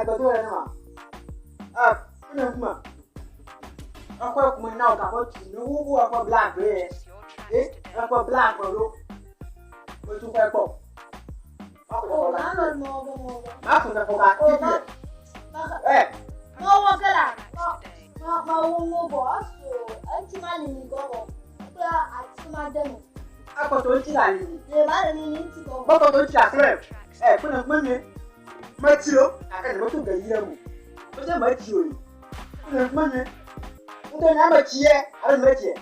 got to Kuma. Aqua Kuma now, about who are black, aqua black or but to wear pop. Oh, I don't know. Nothing about that. No one can. My own boss, so ultimately go. I see my demo. I got to eat that. The man needs to go. What about that? Put a money. Matio, I can go to the year. But I might you. Money. Then I'm a cheer. I don't let you.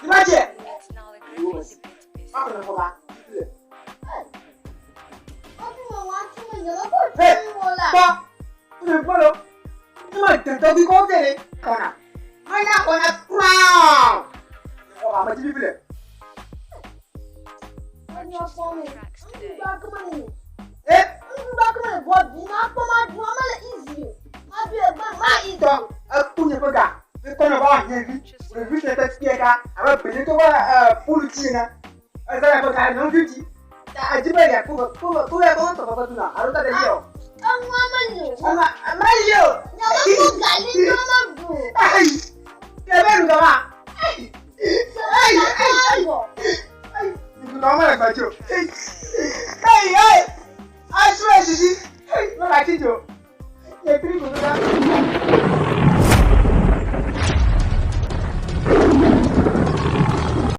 Imagine. I'm going to go back. Follow. You might be going to I'm not going to crown. Oh, I'm a people. I'm not for me. Back money. Eh? Back money. What? Not for my drama easy. I'll be a man. Eat up. A punya pega. The corner of our heavy. We reach the text here. I'm a bit of a full china. As I have a no duty. I did a pull of a I don't know. I'm I'm a Mario.